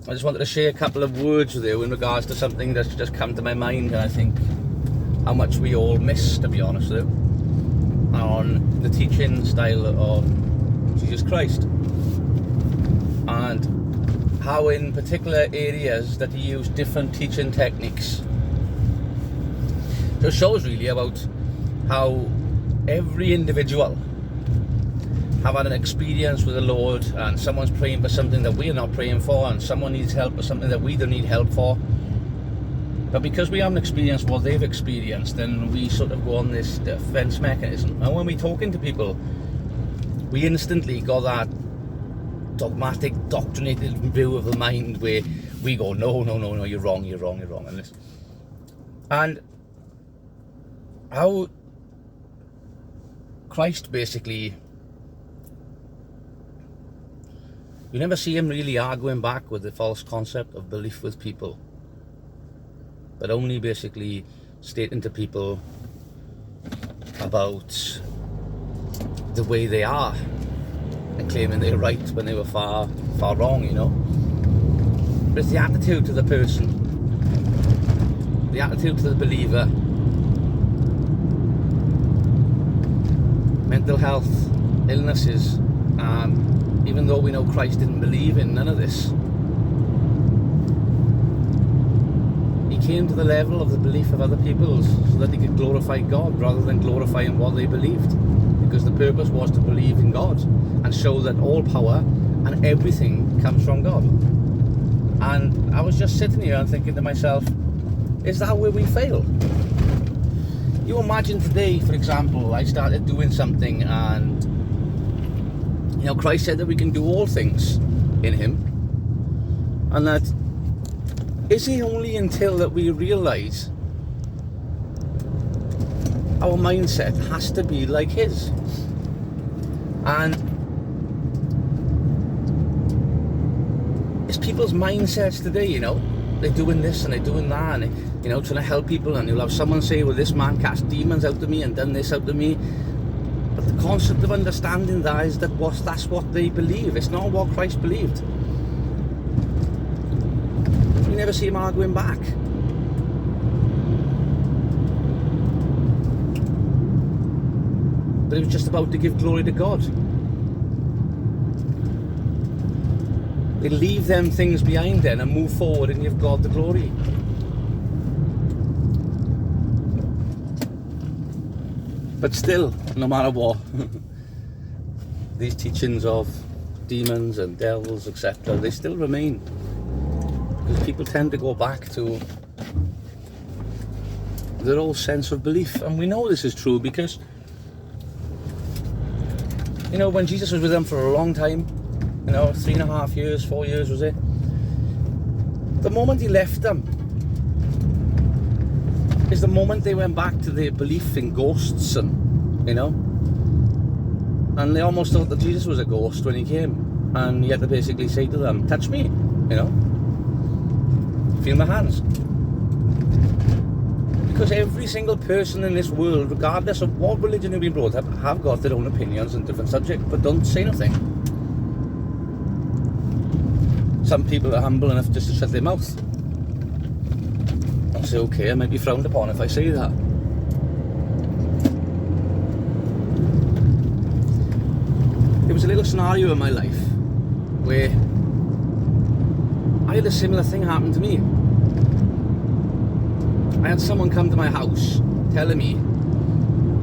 I just wanted to share a couple of words with you in regards to something that's just come to my mind, and I think how much we all miss, to be honest with you, on the teaching style of Jesus Christ, and how in particular areas that he used different teaching techniques. So it shows really about how every individual have had an experience with the Lord, and someone's praying for something that we're not praying for, and someone needs help for something that we don't need help for. But because we haven't experienced what they've experienced, then we sort of go on this defense mechanism. And when we're talking to people, we instantly got that dogmatic, doctrinated view of the mind where we go, no, you're wrong, and how Christ basically, you never see him really arguing back with the false concept of belief with people, but only basically stating to people about the way they are and claiming they're right when they were far wrong, you know. But it's the attitude to the person, the attitude to the believer, mental health, illnesses, even though we know Christ didn't believe in none of this, he came to the level of the belief of other people so that he could glorify God rather than glorifying what they believed, because the purpose was to believe in God and show that all power and everything comes from God. And I was just sitting here and thinking to myself, is that where we fail? You imagine today, for example, I started doing something, and you know, Christ said that we can do all things in him, and that is it only until that we realise our mindset has to be like his. And it's people's mindsets today, you know, they're doing this and they're doing that, and you know, trying to help people, and you'll have someone say, well, this man cast demons out of me and done this out of me. But the concept of understanding that is that that's what they believe. It's not what Christ believed. You never see him arguing back. But it was just about to give glory to God. They leave them things behind then and move forward and give God the glory. But still, no matter what, these teachings of demons and devils, etc., they still remain. Because people tend to go back to their old sense of belief. And we know this is true because, you know, when Jesus was with them for a long time, you know, 3.5 years, 4 years was it? The moment he left them is the moment they went back to their belief in ghosts, and you know, and they almost thought that Jesus was a ghost when he came, and he had to basically say to them, touch me, you know, feel my hands. Because every single person in this world, regardless of what religion you've been brought up, have got their own opinions on different subjects, but don't say nothing. Some people are humble enough just to shut their mouth. I'll say, okay, I might be frowned upon if I say that. There was a little scenario in my life where I had a similar thing happen to me. I had someone come to my house telling me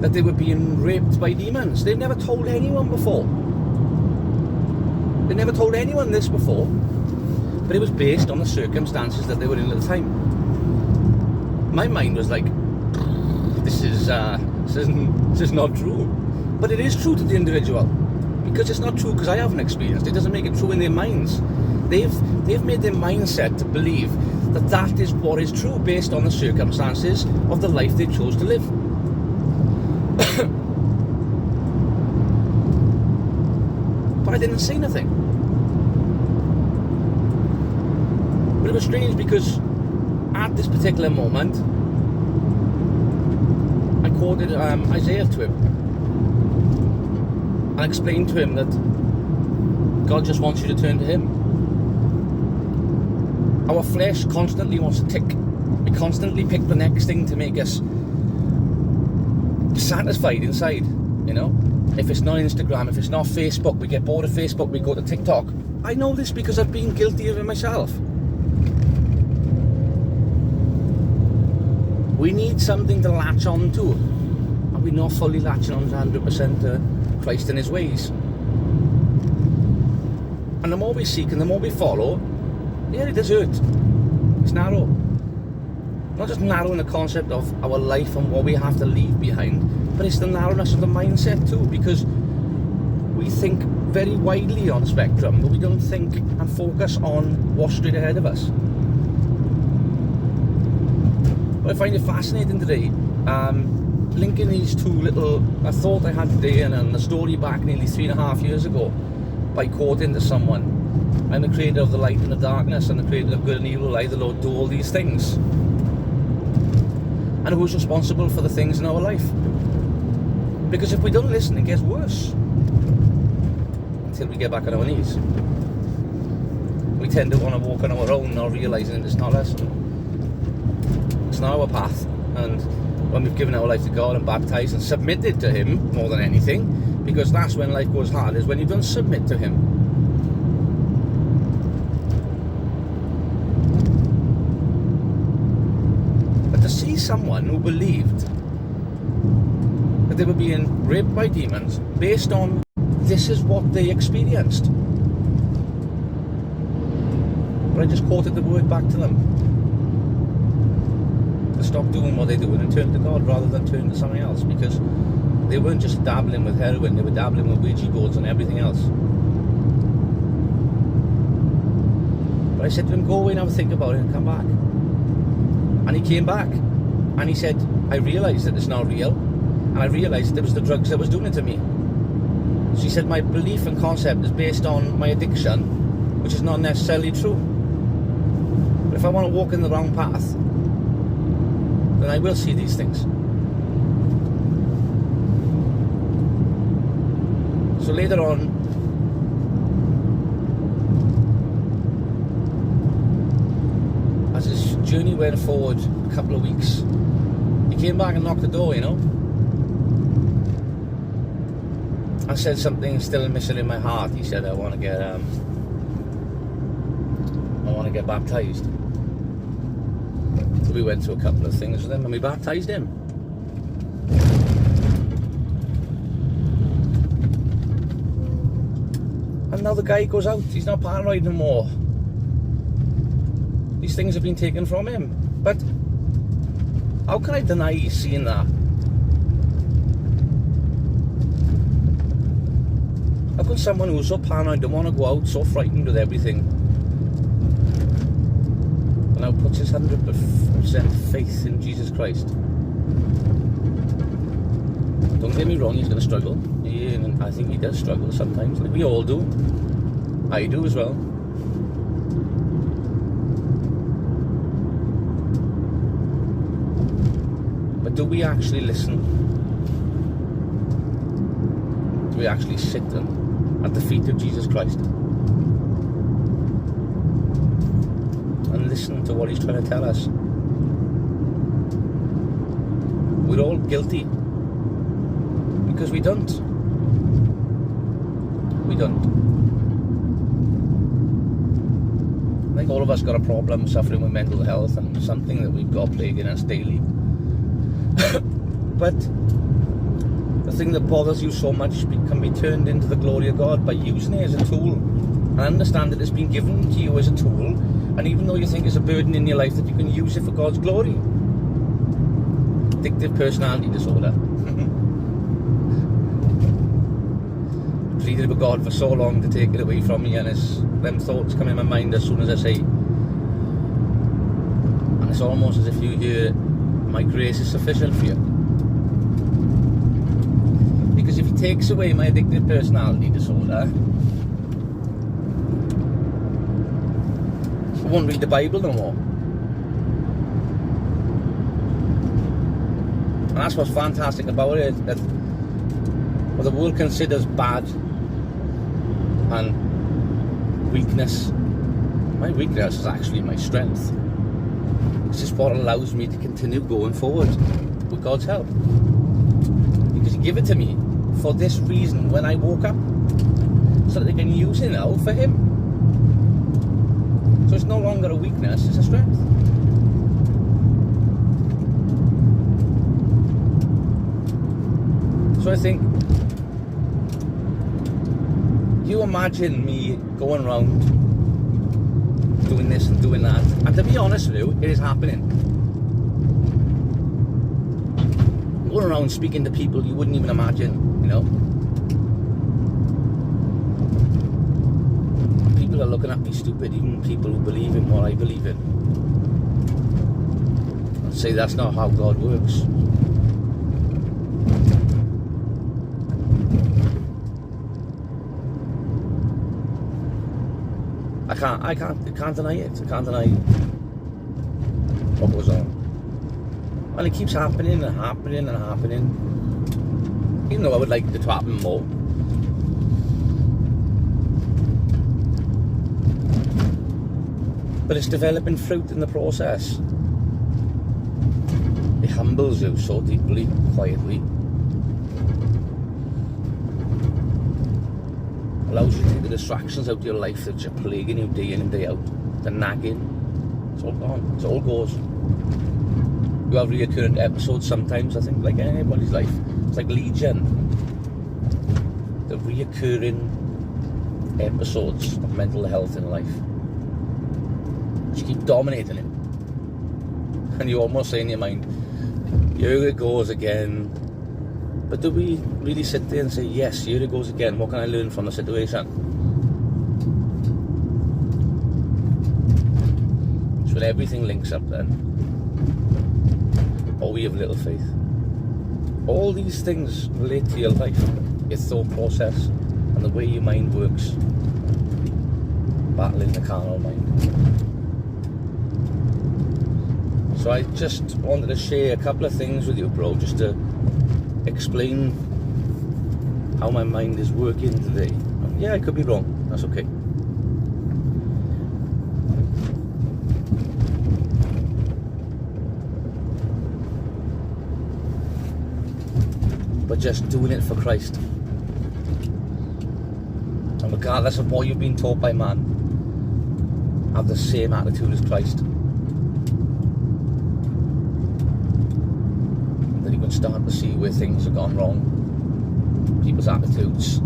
that they were being raped by demons. They'd never told anyone before. They never told anyone this before, but it was based on the circumstances that they were in at the time. My mind was like, this is not true. But it is true to the individual, because it's not true because I haven't experienced it. It doesn't make it true in their minds. They've made their mindset to believe that that is what is true based on the circumstances of the life they chose to live. But I didn't say nothing. But it was strange because at this particular moment, I quoted Isaiah to him. I explained to him that God just wants you to turn to him. Our flesh constantly wants to tick. We constantly pick the next thing to make us satisfied inside, you know. If it's not Instagram, if it's not Facebook, we get bored of Facebook, we go to TikTok. I know this because I've been guilty of it myself. We need something to latch on to. Are we not fully latching on to 100% to Christ and his ways? And the more we seek and the more we follow, yeah, it does hurt. It's narrow. Not just narrow in the concept of our life and what we have to leave behind, but it's the narrowness of the mindset too, because we think very widely on the spectrum, but we don't think and focus on what's straight ahead of us. But I find it fascinating today, linking these two little, a thought I had today and a story back nearly 3.5 years ago, by quoting to someone, I'm the creator of the light and the darkness, and the creator of good and evil, I the Lord do all these things. And who's responsible for the things in our life? Because if we don't listen, it gets worse. Until we get back on our knees. We tend to want to walk on our own, not realising it's not us. It's not our path. And when we've given our life to God and baptised and submitted to him more than anything, because that's when life goes hard, is when you don't submit to him. To see someone who believed that they were being raped by demons based on this is what they experienced. But I just quoted the word back to them. To stop doing what they're doing and turn to God rather than turn to something else, because they weren't just dabbling with heroin, they were dabbling with Ouija boards and everything else. But I said to him, go away and have a think about it and come back. And he came back and he said, I realised that it's not real, and I realised that it was the drugs that was doing it to me. So he said, my belief and concept is based on my addiction, which is not necessarily true. But if I want to walk in the wrong path, then I will see these things. So later on, as his journey went forward a couple of weeks, he came back and knocked the door, you know, and said something still missing in my heart. He said, I want to get baptised. So we went to a couple of things with him and we baptised him. And now the guy goes out, he's not paranoid no more. These things have been taken from him. But how can I deny seeing that? How can someone who's so paranoid don't want to go out, so frightened with everything, and now puts his 100% faith in Jesus Christ? Don't get me wrong, he's going to struggle. And I think he does struggle sometimes. Like we all do. I do as well. But do we actually listen? Do we actually sit at the feet of Jesus Christ and listen to what he's trying to tell us? We're all guilty because we don't. We don't. I think all of us got a problem suffering with mental health, and something that we've got plaguing us daily. But the thing that bothers you so much can be turned into the glory of God by using it as a tool. And understand that it's been given to you as a tool, and even though you think it's a burden in your life, that you can use it for God's glory. Addictive personality disorder. Pleaded with God for so long to take it away from me, and them thoughts come in my mind as soon as I say, and it's almost as if you hear, my grace is sufficient for you. Because if he takes away my addictive personality disorder, I won't read the Bible no more. And that's what's fantastic about it, that what the world considers bad and weakness, My weakness is actually my strength. This is what allows me to continue going forward with God's help. Because He gave it to me for this reason when I woke up, so that I can use it now for Him. So it's no longer a weakness, it's a strength. So I think, you imagine me going around doing this and doing that, and to be honest with you, it is happening. Going around speaking to people you wouldn't even imagine, you know. People are looking at me stupid, even people who believe in what I believe in, and say that's not how God works. I can't deny it. I can't deny what goes on. And it keeps happening and happening and happening. Even though I would like it to happen more. But it's developing fruit in the process. It humbles you so deeply, quietly. Allows you to take the distractions out of your life that are plaguing you day in and day out. The nagging. It's all gone. It all goes. You have reoccurring episodes sometimes, I think, like anybody's life. It's like Legion. The reoccurring episodes of mental health in life. Just keep dominating it. And you almost say in your mind, here it goes again. But do we really sit there and say, yes, here it goes again, what can I learn from the situation? So when everything links up then, or we have little faith. All these things relate to your life, your thought process, and the way your mind works. Battling the carnal mind. So I just wanted to share a couple of things with you, bro, just to explain how my mind is working today. And yeah, I could be wrong, that's okay. But just doing it for Christ. And regardless of what you've been taught by man, have the same attitude as Christ. Then you can start to see where things have gone wrong. People's attitudes.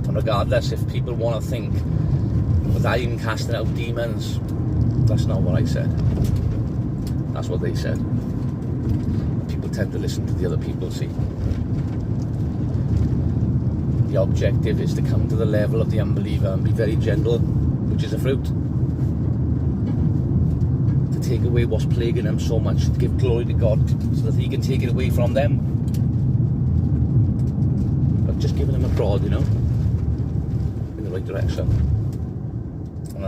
And regardless if people want to think that I'm casting out demons, that's not what I said. That's what they said. People tend to listen to the other people, see. The objective is to come to the level of the unbeliever and be very gentle, which is a fruit. To take away what's plaguing them so much, to give glory to God so that He can take it away from them. But just giving them a prod, you know, in the right direction.